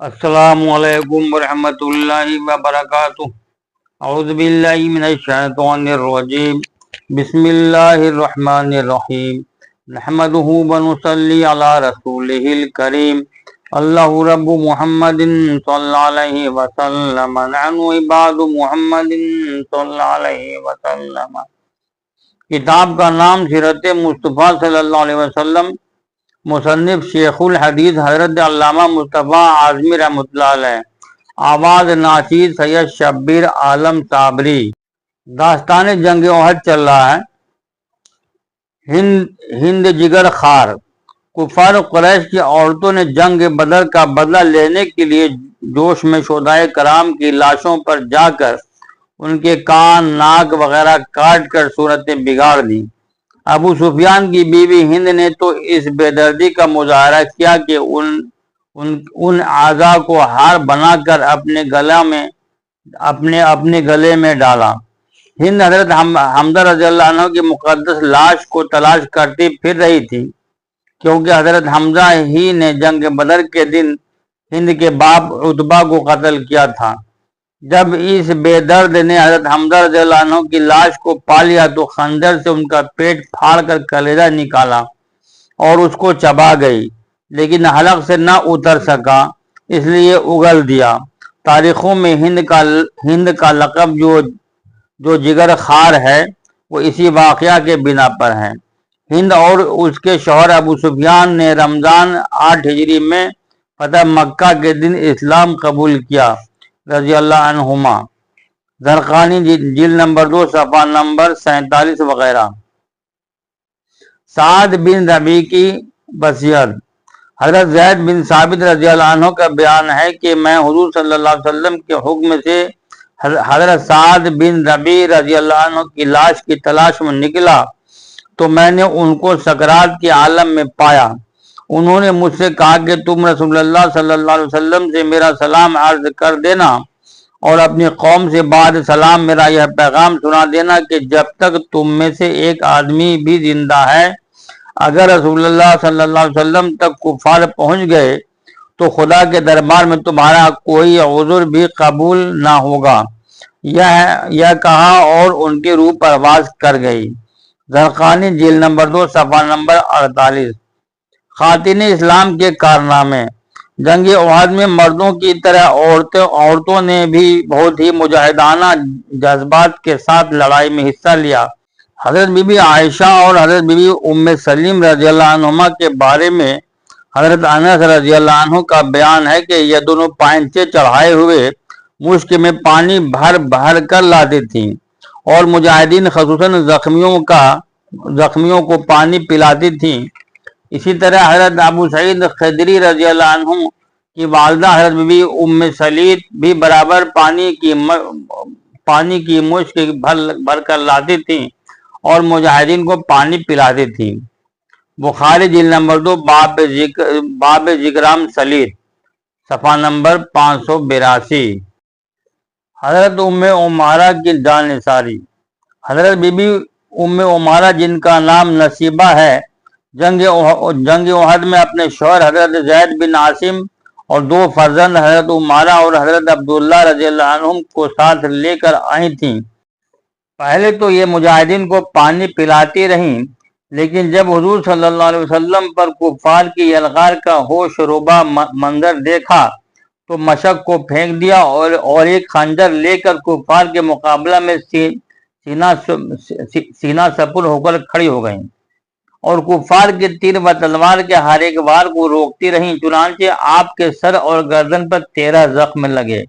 السلام علیکم ورحمۃ اللہ وبرکاتہ۔ اعوذ باللہ من الشیطان الرجیم، بسم اللہ الرحمن الرحیم، نحمدہ ونصلی علی رسولہ الکریم، اللہ رب محمد صلی اللہ علیہ وسلم، نحن عباد محمد صلی اللہ علیہ وسلم۔ کتاب کا نام سیرت مصطفیٰ صلی اللہ علیہ وسلم، مصنف شیخ الحدیث حضرت علامہ مصطفیٰ اعظمی رحمۃ اللہ علیہ، آواز ناشید سید شبیر عالم صابری۔ داستان جنگ احد چل رہا ہے۔ ہند جگر خار کفار قریش کی عورتوں نے جنگ بدر کا بدلہ لینے کے لیے جوش میں شہدائے کرام کی لاشوں پر جا کر ان کے کان، ناک وغیرہ کاٹ کر صورتیں بگاڑ دی۔ ابو سفیان کی بیوی ہند نے تو اس بے دردی کا مظاہرہ کیا کہ ان اعضاء کو ہار بنا کر اپنے گلے میں ڈالا۔ ہند حضرت حمزہ رضی اللہ عنہ کی مقدس لاش کو تلاش کرتی پھر رہی تھی، کیونکہ حضرت حمزہ ہی نے جنگ بدر کے دن ہند کے باپ عتبہ کو قتل کیا تھا۔ جب اس بے درد نے حضرت حمزہ رضی اللہ عنہ کی لاش کو پا لیا تو خنجر سے ان کا پیٹ پھاڑ کر کلیجہ نکالا اور اس کو چبا گئی، لیکن حلق سے نہ اتر سکا، اس لیے اگل دیا۔ تاریخوں میں ہند کا لقب جو جگر خار ہے وہ اسی واقعہ کے بنا پر ہے۔ ہند اور اس کے شوہر ابو سفیان نے رمضان 8 ہجری میں فتح مکہ کے دن اسلام قبول کیا رضی اللہ عنہما۔ زرقانی جلد نمبر 2 صفحہ نمبر 47 وغیرہ۔ سعد بن ربیع کی وصیت۔ حضرت زید بن ثابت رضی اللہ عنہ کا بیان ہے کہ میں حضور صلی اللہ علیہ وسلم کے حکم سے حضرت سعد بن ربیع رضی اللہ عنہ کی لاش کی تلاش میں نکلا تو میں نے ان کو سکرات کے عالم میں پایا۔ انہوں نے مجھ سے کہا کہ تم رسول اللہ صلی اللہ علیہ وسلم سے میرا سلام عرض کر دینا اور اپنی قوم سے بعد سلام میرا یہ پیغام سنا دینا کہ جب تک تم میں سے ایک آدمی بھی زندہ ہے، اگر رسول اللہ صلی اللہ علیہ وسلم تک کفار پہنچ گئے تو خدا کے دربار میں تمہارا کوئی عذر بھی قبول نہ ہوگا۔ یہ کہا اور ان کی روح پرواز کر گئی۔ زرقانی جلد نمبر 2 صفحہ نمبر 48۔ خاتون اسلام کے کارنامے۔ جنگ احد میں مردوں کی طرح عورتوں نے بھی بہت ہی مجاہدانہ جذبات کے ساتھ لڑائی میں حصہ لیا۔ حضرت بی بی عائشہ اور حضرت بی بی ام سلیم رضی اللہ عنہما کے بارے میں حضرت انس رضی اللہ عنہ کا بیان ہے کہ یہ دونوں پائنچے چڑھائے ہوئے مشک میں پانی بھر بھر کر لاتی تھیں اور مجاہدین خصوصاً زخمیوں کو پانی پلاتی تھیں۔ اسی طرح حضرت ابو سعید خدری رضی اللہ عنہ کی والدہ حضرت بی بی ام سلیت بھی برابر پانی کی مشک بھر کر لاتی تھیں اور مجاہدین کو پانی پلاتی تھیں۔ بخاری جلد نمبر 2 باب ذکرام سلیت صفحہ نمبر 582۔ حضرت ام عمارہ کی جانثاری۔ حضرت بی بی ام عمارہ جن کا نام نصیبہ ہے، جنگ احد میں اپنے شوہر حضرت زید بن عاصم اور 2 فرزند حضرت عمارہ اور حضرت عبداللہ رضی اللہ عنہم کو ساتھ لے کر آئی تھیں۔ پہلے تو یہ مجاہدین کو پانی پلاتی رہیں، لیکن جب حضور صلی اللہ علیہ وسلم پر کفار کی یلغار کا ہوش روبہ منظر دیکھا تو مشک کو پھینک دیا اور ایک خنجر لے کر کفار کے مقابلہ میں سینہ سپر ہو کر کھڑی ہو گئیں اور کفار کے تیر و تلوار کے ہر ایک وار کو روکتی رہیں۔ چنانچہ آپ کے سر اور گردن پر 13 زخم لگے۔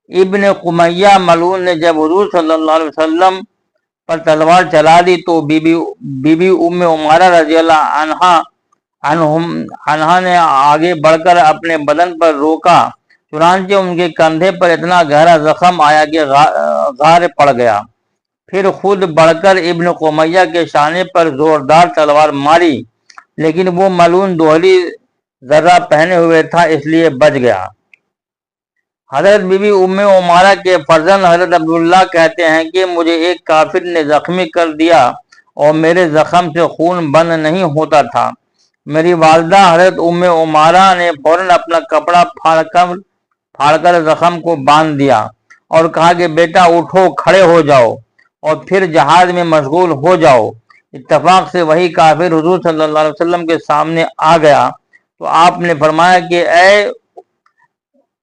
ابن قمیہ ملعون نے جب حضور صلی اللہ علیہ وسلم پر تلوار چلا دی تو بی بی ام عمارہ رضی اللہ عنہا نے آگے بڑھ کر اپنے بدن پر روکا، چنانچہ ان کے کندھے پر اتنا گہرا زخم آیا کہ غار پڑ گیا۔ پھر خود بڑھ کر ابن قمیہ کے شانے پر زوردار تلوار ماری، لیکن وہ ملعون دوہلی ذرہ پہنے ہوئے تھا، اس لیے بچ گیا۔ حضرت بی بی ام عمارہ کے فرزند حضرت عبداللہ کہتے ہیں کہ مجھے ایک کافر نے زخمی کر دیا اور میرے زخم سے خون بند نہیں ہوتا تھا۔ میری والدہ حضرت ام عمارہ نے فوراً اپنا کپڑا پھاڑ کر زخم کو باندھ دیا اور کہا کہ بیٹا اٹھو، کھڑے ہو جاؤ اور پھر جہاد میں مشغول ہو جاؤ۔ اتفاق سے وہی کافر حضور صلی اللہ علیہ وسلم کے سامنے آ گیا تو آپ نے فرمایا کہ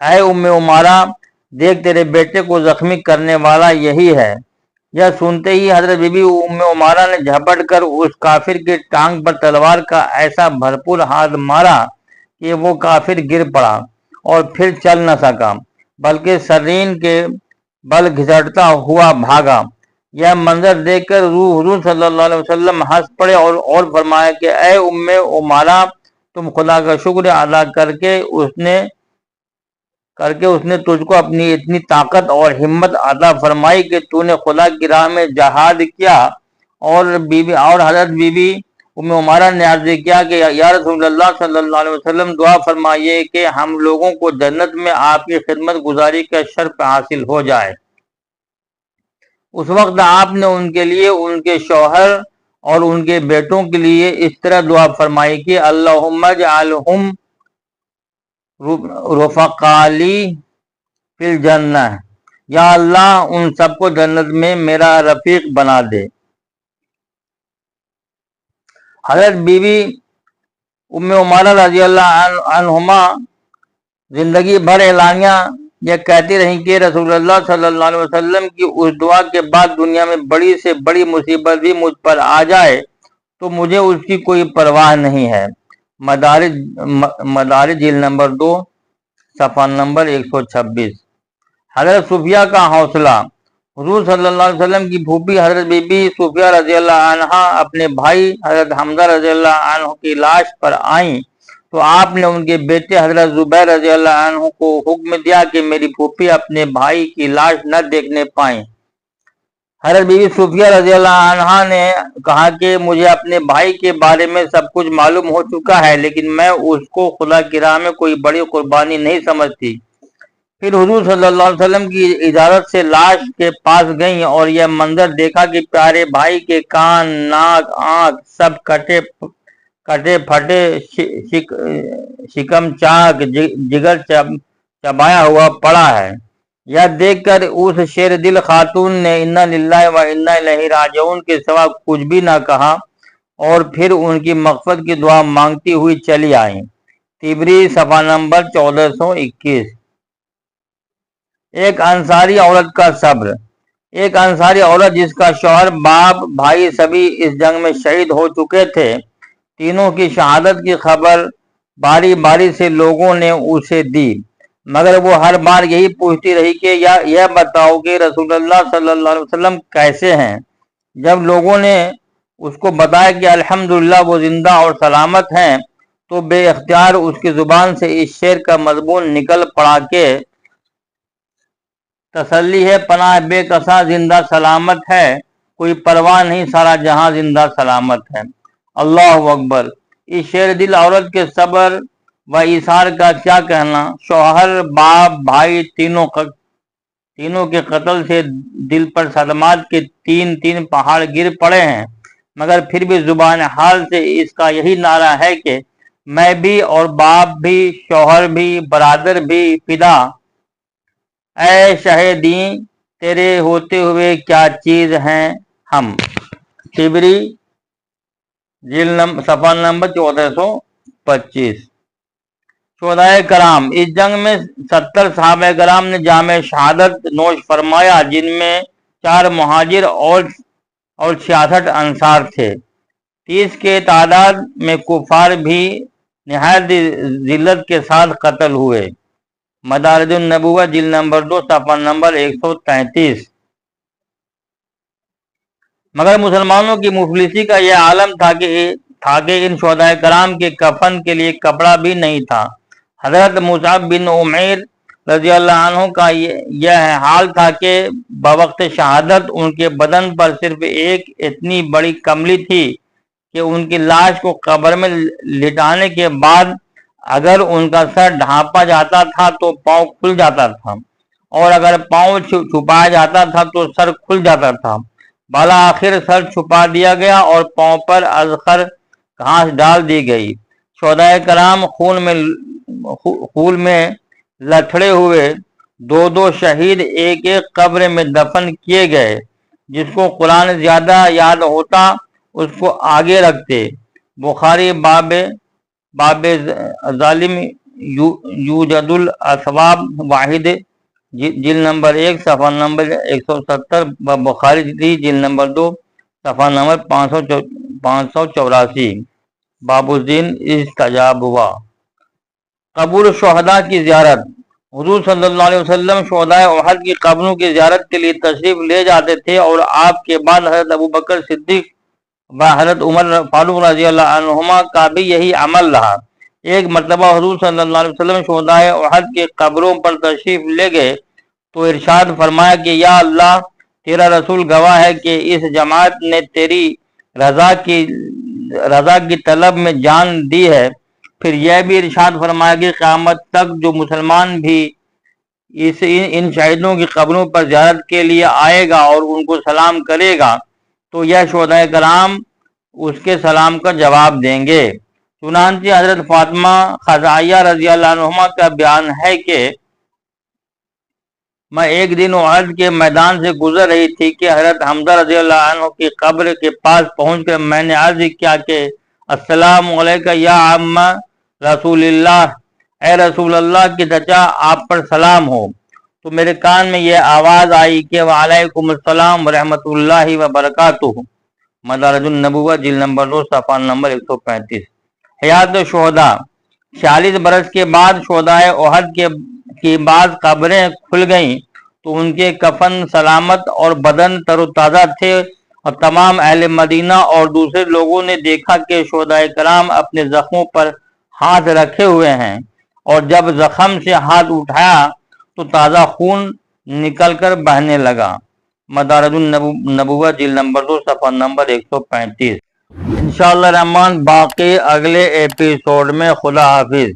اے ام عمارہ، دیکھ تیرے بیٹے کو زخمی کرنے والا یہی ہے۔ یہ سنتے ہی حضرت بی بی ام عمارہ نے جھپٹ کر اس کافر کی ٹانگ پر تلوار کا ایسا بھرپور ہاتھ مارا کہ وہ کافر گر پڑا اور پھر چل نہ سکا، بلکہ سرین کے بل گھسٹتا ہوا بھاگا۔ یہ منظر دیکھ کر حضور صلی اللہ علیہ وسلم ہنس پڑے اور فرمایا کہ اے ام عمارہ، تم خدا کا شکر ادا کر کے اس نے تجھ کو اپنی اتنی طاقت اور ہمت عطا فرمائی کہ تو نے خدا کی راہ میں جہاد کیا۔ اور حضرت بی بی ام عمارہ نے عرض کیا کہ یا رسول اللہ صلی اللہ علیہ وسلم، دعا فرمائیے کہ ہم لوگوں کو جنت میں آپ کی خدمت گزاری کا شرف حاصل ہو جائے۔ اس وقت آپ نے ان کے لیے، ان کے شوہر اور ان کے بیٹوں کے لیے اس طرح دعا فرمائی کہ اللہم اجعلہم رفقالی فی الجنہ، یا اللہ ان سب کو جنت میں میرا رفیق بنا دے۔ حضرت بی بی ام عمارہ رضی اللہ عنہما زندگی بھر اعلانیہ یہ کہتی رہیں کہ رسول اللہ صلی اللہ علیہ وسلم کی اس دعا کے بعد دنیا میں بڑی سے بڑی مصیبت بھی مجھ پر آ جائے تو مجھے اس کی کوئی پرواہ نہیں ہے۔ مدارج جلد نمبر 2 صفحہ نمبر 126۔ حضرت صفیہ کا حوصلہ۔ حضور صلی اللہ علیہ وسلم کی پھوپھی حضرت بی بی صفیہ رضی اللہ عنہا اپنے بھائی حضرت حمزہ رضی اللہ عنہ کی لاش پر آئیں تو آپ نے ان کے بیٹے حضرت زبیر رضی اللہ عنہ کو حکم دیا کہ میری پھوپھی اپنے بھائی کی لاش نہ دیکھنے پائیں۔ حضرت بی بی صفیہ رضی اللہ عنہا نے کہا کہ مجھے اپنے بھائی کے بارے میں سب کچھ معلوم ہو چکا ہے، لیکن میں اس کو خدا کی راہ میں کوئی بڑی قربانی نہیں سمجھتی۔ پھر حضور صلی اللہ علیہ وسلم کی اجازت سے لاش کے پاس گئیں اور یہ منظر دیکھا کہ پیارے بھائی کے کان، ناک، آنکھ سب کٹے پھٹے، شکم چاک، جگر چبایا ہوا پڑا ہے۔ یہ دیکھ کر اس شیر دل خاتون نے انا للہ و انا الیہ راجعون کے سوا کچھ بھی نہ کہا اور پھر ان کی مغفرت کی دعا مانگتی ہوئی چلی آئیں۔ تبری صفحہ نمبر 1421۔ ایک انصاری عورت کا صبر۔ ایک انصاری عورت جس کا شوہر، باپ، بھائی سبھی اس جنگ میں شہید ہو چکے تھے، تینوں کی شہادت کی خبر باری باری سے لوگوں نے اسے دی، مگر وہ ہر بار یہی پوچھتی رہی کہ یہ بتاؤ کہ رسول اللہ صلی اللہ علیہ وسلم کیسے ہیں۔ جب لوگوں نے اس کو بتایا کہ الحمدللہ وہ زندہ اور سلامت ہیں تو بے اختیار اس کی زبان سے اس شعر کا مضمون نکل پڑا کہ تسلی ہے پناہ بے کساں زندہ سلامت ہے، کوئی پرواہ نہیں سارا جہاں زندہ سلامت ہے۔ اللہ اکبر۔ اس شیر دل عورت کے صبر و ایثار کا کیا کہنا۔ شوہر، باپ، بھائی تینوں کے قتل سے دل پر صدمات کے تین پہاڑ گر پڑے ہیں، مگر پھر بھی زبان حال سے اس کا یہی نعرہ ہے کہ میں بھی اور باپ بھی، شوہر بھی، برادر بھی فدا، اے شہیدین تیرے ہوتے ہوئے کیا چیز ہیں ہم۔ تبری صفحہ نمبر 1425۔ شہدائے کرام۔ اس جنگ میں 70 صحابہ کرام نے جام شہادت نوش فرمایا، جن میں 4 مہاجر اور 66 انصار تھے۔ 30 کے تعداد میں کفار بھی نہایت ذلت کے ساتھ قتل ہوئے۔ مدارج النبوہ جلد نمبر 2 صفحہ نمبر 133۔ مگر مسلمانوں کی مفلسی کا یہ عالم تھا کہ ان شہدائے کرام کے کفن کے لیے کپڑا بھی نہیں تھا۔ حضرت مصعب بن عمیر رضی اللہ عنہ کا یہ حال تھا کہ بوقت شہادت ان کے بدن پر صرف ایک اتنی بڑی کملی تھی کہ ان کی لاش کو قبر میں لٹانے کے بعد اگر ان کا سر ڈھانپا جاتا تھا تو پاؤں کھل جاتا تھا، اور اگر پاؤں چھپایا جاتا تھا تو سر کھل جاتا تھا۔ بالآخر سر چھپا دیا گیا اور پاؤں پر ازخر گھاس ڈال دی گئی۔ شہدائے کرام خون میں لتھڑے ہوئے دو دو شہید ایک ایک قبر میں دفن کیے گئے. جس کو قرآن زیادہ یاد ہوتا اس کو آگے رکھتے. بخاری باب ظالم یوجد الاسباب واحد جلد نمبر 1 صفحہ نمبر 170. بخاری جلد نمبر 2 صفحہ نمبر 584. باب الدین استجاب ہوا. قبور شہداء کی زیارت. حضور صلی اللہ علیہ وسلم شہدائے احد کی قبروں کی زیارت کے لیے تشریف لے جاتے تھے اور آپ کے بعد حضرت ابوبکر صدیق و حضرت عمر فاروق رضی اللہ عنہما کا بھی یہی عمل رہا. ایک مرتبہ حضور صلی اللہ علیہ وسلم شہدائے احد کے قبروں پر تشریف لے گئے تو ارشاد فرمایا کہ یا اللہ تیرا رسول گواہ ہے کہ اس جماعت نے تیری رضا کی طلب میں جان دی ہے. پھر یہ بھی ارشاد فرمایا کہ قیامت تک جو مسلمان بھی ان شہیدوں کی قبروں پر زیارت کے لیے آئے گا اور ان کو سلام کرے گا تو یہ شہدائے کرام اس کے سلام کا جواب دیں گے. چنانچہ حضرت فاطمہ خزائیہ رضی اللہ عنہما کا بیان ہے کہ میں ایک دن احد کے میدان سے گزر رہی تھی کہ حضرت حمزہ رضی اللہ عنہ کی قبر کے پاس پہنچ کر میں نے عرض کیا کہ السلام علیکم یا عم رسول اللہ، اے رسول اللہ کی چچا آپ پر سلام ہو. تو میرے کان میں یہ آواز آئی کہ وعلیکم السلام ورحمۃ اللہ وبرکاتہ. مدارج النبوہ جلد نمبر 2 صفحہ نمبر 135. حیات شہداء. 46 برس کے بعد شہدائے احد کی بعض قبریں کھل گئیں تو ان کے کفن سلامت اور بدن تر و تازہ تھے اور تمام اہل مدینہ اور دوسرے لوگوں نے دیکھا کہ شہدائے کرام اپنے زخموں پر ہاتھ رکھے ہوئے ہیں اور جب زخم سے ہاتھ اٹھایا تو تازہ خون نکل کر بہنے لگا. مدارج النبوہ جلد نمبر 2 صفحہ نمبر 135. انشاءاللہ رحمان باقی اگلے ایپیسوڈ میں. خدا حافظ.